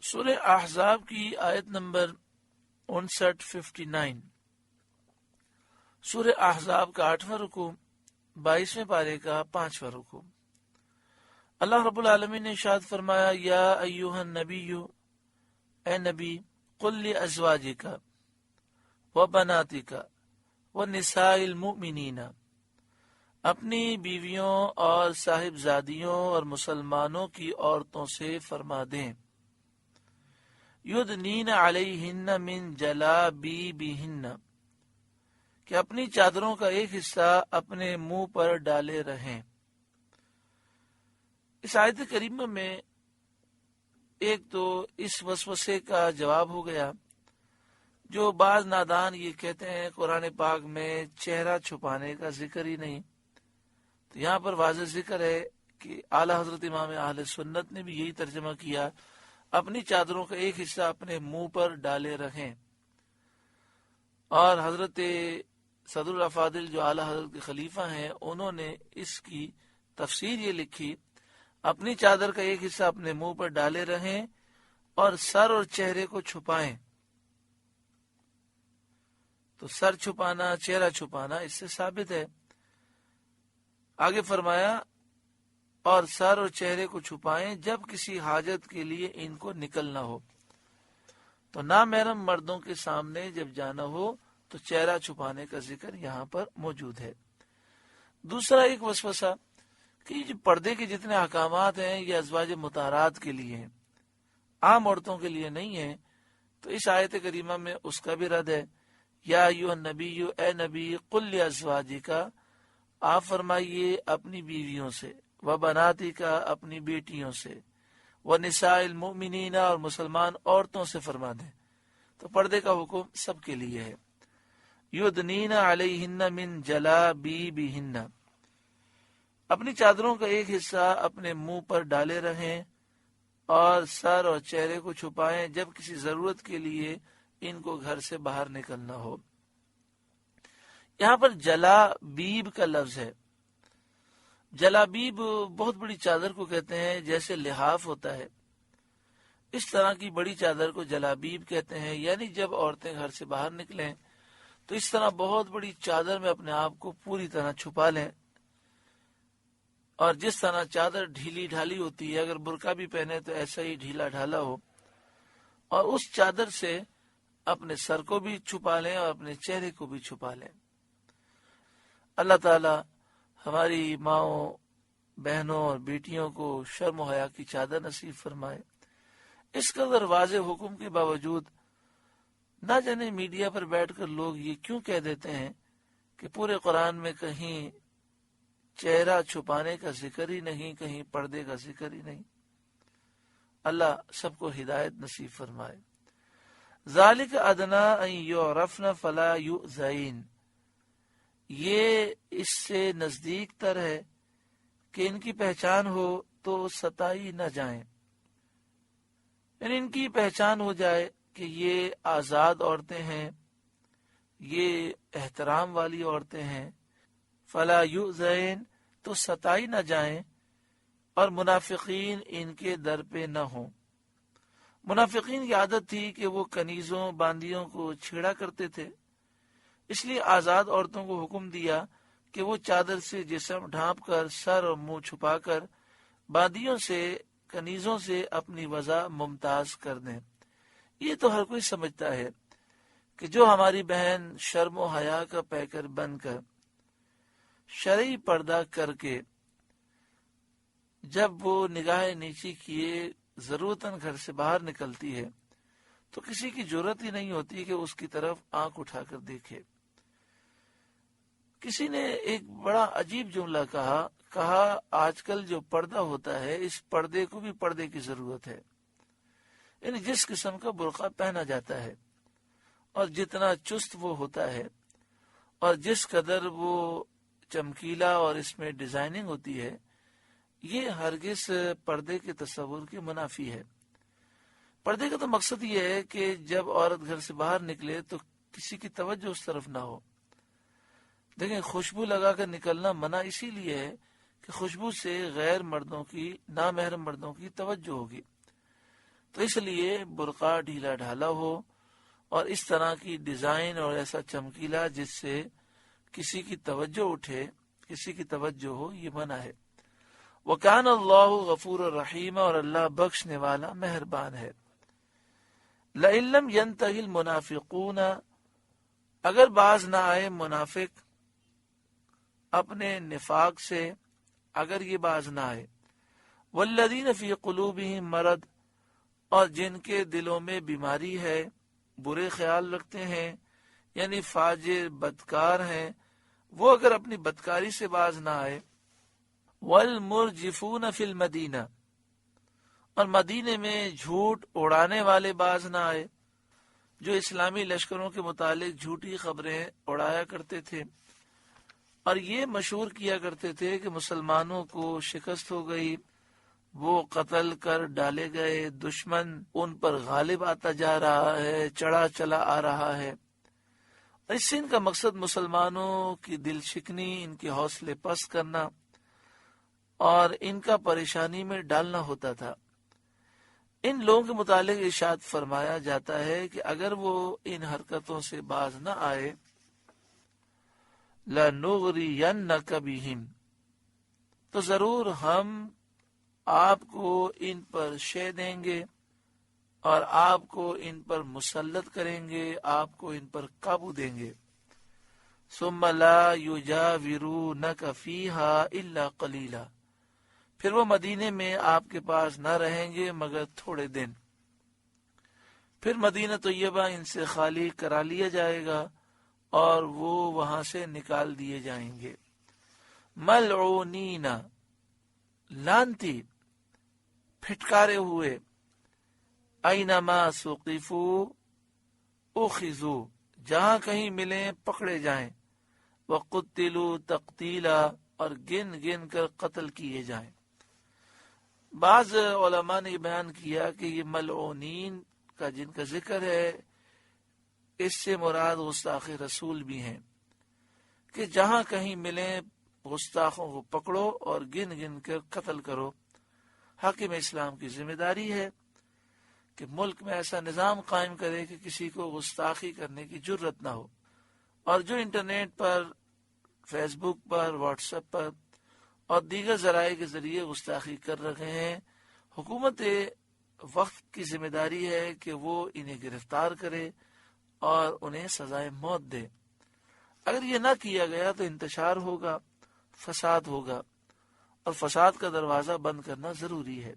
سورہ احزاب کی آیت نمبر 59 سورہ احزاب کا 8واں رکوع 22ویں پارے کا 5واں رکوع۔ اللہ رب العالمین نے ارشاد فرمایا، یا ایھا النبی، اے نبی، قل لازواجک وبناتک ونساء المؤمنین، اپنی بیویوں اور صاحبزادیوں اور مسلمانوں کی عورتوں سے فرما دیں، یدنین علیہن من جلابیبہن، کہ اپنی چادروں کا ایک حصہ اپنے منہ پر ڈالے رہیں۔ اس آیت کریمہ میں ایک تو اس وسوسے کا جواب ہو گیا جو بعض نادان یہ کہتے ہیں قرآن پاک میں چہرہ چھپانے کا ذکر ہی نہیں، تو یہاں پر واضح ذکر ہے کہ اعلی حضرت امام اہل سنت نے بھی یہی ترجمہ کیا، اپنی چادروں کا ایک حصہ اپنے منہ پر ڈالے رہیں۔ اور حضرت صدر الافاضل جو اعلی حضرت کے خلیفہ ہیں، انہوں نے اس کی تفسیر یہ لکھی، اپنی چادر کا ایک حصہ اپنے منہ پر ڈالے رہیں اور سر اور چہرے کو چھپائیں۔ تو سر چھپانا، چہرہ چھپانا اس سے ثابت ہے۔ آگے فرمایا، اور سر اور چہرے کو چھپائیں جب کسی حاجت کے لیے ان کو نکلنا ہو۔ تو نامحرم مردوں کے سامنے جب جانا ہو تو چہرہ چھپانے کا ذکر یہاں پر موجود ہے۔ دوسرا ایک وسوسہ کہ جو پردے کے جتنے احکامات ہیں یہ ازواج مطہرات کے لیے ہیں، عام عورتوں کے لیے نہیں ہیں، تو اس آیت کریمہ میں اس کا بھی رد ہے۔ یا ایھا النبی، اے نبی، قل لازواجک، آپ فرمائیے اپنی بیویوں سے، وبناتک، اپنی بیٹیوں سے، ونساء المؤمنین، اور مسلمان عورتوں سے فرما دیں۔ تو پردے کا حکم سب کے لیے ہے۔ یدنین علیہن من جلابیبہن، اپنی چادروں کا ایک حصہ اپنے منہ پر ڈالے رہیں اور سر اور چہرے کو چھپائیں جب کسی ضرورت کے لیے ان کو گھر سے باہر نکلنا ہو۔ یہاں پر جلابیب کا لفظ ہے۔ جلابیب بہت بڑی چادر کو کہتے ہیں، جیسے لحاف ہوتا ہے اس طرح کی بڑی چادر کو جلابیب کہتے ہیں، یعنی جب عورتیں گھر سے باہر نکلیں تو اس طرح بہت بڑی چادر میں اپنے آپ کو پوری طرح چھپا لیں۔ اور جس طرح چادر ڈھیلی ڈھالی ہوتی ہے، اگر برقع بھی پہنے تو ایسا ہی ڈھیلا ڈھالا ہو، اور اس چادر سے اپنے سر کو بھی چھپا لیں اور اپنے چہرے کو بھی چھپا لیں۔ اللہ تعالی ہماری ماؤں، بہنوں اور بیٹیوں کو شرم و حیا کی چادر نصیب فرمائے۔ اس قدر واضح حکم کے باوجود نہ جانے میڈیا پر بیٹھ کر لوگ یہ کیوں کہہ دیتے ہیں کہ پورے قرآن میں کہیں چہرہ چھپانے کا ذکر ہی نہیں، کہیں پردے کا ذکر ہی نہیں۔ اللہ سب کو ہدایت نصیب فرمائے۔ ذالک ادنی ان یعرفن فلا یؤذین، یہ اس سے نزدیک تر ہے کہ ان کی پہچان ہو تو ستائی نہ جائیں، یعنی ان کی پہچان ہو جائے کہ یہ آزاد عورتیں ہیں، یہ احترام والی عورتیں ہیں، فلا یؤذین، تو ستائی نہ جائیں، اور منافقین ان کے در پہ نہ ہوں۔ منافقین کی عادت تھی کہ وہ کنیزوں، باندیوں کو چھیڑا کرتے تھے، اس لیے آزاد عورتوں کو حکم دیا کہ وہ چادر سے جسم ڈھانپ کر، سر اور منہ چھپا کر باندیوں سے، کنیزوں سے اپنی وضع ممتاز کر دیں۔ یہ تو ہر کوئی سمجھتا ہے کہ جو ہماری بہن شرم و حیا کا پیکر بن کر، شرعی پردہ کر کے، جب وہ نگاہ نیچی کیے ضرورتاً گھر سے باہر نکلتی ہے تو کسی کی جرت ہی نہیں ہوتی کہ اس کی طرف آنکھ اٹھا کر دیکھے۔ کسی نے ایک بڑا عجیب جملہ کہا آج کل جو پردہ ہوتا ہے اس پردے کو بھی پردے کی ضرورت ہے، یعنی جس قسم کا برقع پہنا جاتا ہے اور جتنا چست وہ ہوتا ہے اور جس قدر وہ چمکیلا اور اس میں ڈیزائننگ ہوتی ہے، یہ ہرگز پردے کے تصور کے منافی ہے۔ پردے کا تو مقصد یہ ہے کہ جب عورت گھر سے باہر نکلے تو کسی کی توجہ اس طرف نہ ہو۔ دیکھیں، خوشبو لگا کر نکلنا منع اسی لیے ہے کہ خوشبو سے غیر مردوں کی، نامحرم مردوں کی توجہ ہوگی۔ تو اس لیے برقع ڈھیلا ڈھالا ہو اور اس طرح کی ڈیزائن اور ایسا چمکیلا جس سے کسی کی توجہ اٹھے، کسی کی توجہ ہو، یہ منع ہے۔ وَكَانَ اللَّهُ غَفُورًا رَحِيمًا، اور اللہ بخشنے والا مہربان ہے۔ لَئِن لَّمْ يَنْتَهِ الْمُنَافِقُونَ، اگر باز نہ آئے منافق اپنے نفاق سے، اگر یہ باز نہ آئے، وَالَّذِينَ فِي قُلُوبِهِم مَرَضٌ، اور جن کے دلوں میں بیماری ہے، برے خیال رکھتے ہیں، یعنی فاجر بدکار ہیں، وہ اگر اپنی بدکاری سے باز نہ آئے، وَالْمُرْجِفُونَ فِي الْمَدِينَةِ، اور مدینے میں جھوٹ اڑانے والے باز نہ آئے، جو اسلامی لشکروں کے متعلق جھوٹی خبریں اڑایا کرتے تھے اور یہ مشہور کیا کرتے تھے کہ مسلمانوں کو شکست ہو گئی، وہ قتل کر ڈالے گئے، دشمن ان پر غالب آتا جا رہا ہے، چڑھا چلا آ رہا ہے۔ اس سے ان کا مقصد مسلمانوں کی دل شکنی، ان کے حوصلے پست کرنا اور ان کا پریشانی میں ڈالنا ہوتا تھا۔ ان لوگوں کے متعلق ارشاد فرمایا جاتا ہے کہ اگر وہ ان حرکتوں سے باز نہ آئے، لَنُغْرِيَنَّكَ بِهِمْ، تو ضرور ہم آپ کو ان پر شے دیں گے اور آپ کو ان پر مسلط کریں گے، آپ کو ان پر قابو دیں گے۔ ثُمَّ لَا يُجَاوِرُونَكَ فِيهَا إِلَّا قَلِيلًا، پھر وہ مدینے میں آپ کے پاس نہ رہیں گے مگر تھوڑے دن، پھر مدینہ طیبہ ان سے خالی کرا لیا جائے گا اور وہ وہاں سے نکال دیے جائیں گے۔ ملعونین، لانتی، پھٹکارے ہوئے، اینما ثقفوا اخذوا، جہاں کہیں ملیں پکڑے جائیں، وقتلوا تقتیلا، اور گن گن کر قتل کیے جائیں۔ بعض علماء نے بیان کیا کہ یہ ملعونین کا جن کا ذکر ہے، اس سے مراد گستاخ رسول بھی ہیں، کہ جہاں کہیں ملیں گستاخوں کو پکڑو اور گن گن کر قتل کرو۔ حاکم اسلام کی ذمہ داری ہے کہ ملک میں ایسا نظام قائم کرے کہ کسی کو گستاخی کرنے کی جرت نہ ہو، اور جو انٹرنیٹ پر، فیس بک پر، واٹس ایپ پر اور دیگر ذرائع کے ذریعے گستاخی کر رہے ہیں، حکومت وقت کی ذمہ داری ہے کہ وہ انہیں گرفتار کرے اور انہیں سزائے موت دے۔ اگر یہ نہ کیا گیا تو انتشار ہوگا، فساد ہوگا، اور فساد کا دروازہ بند کرنا ضروری ہے۔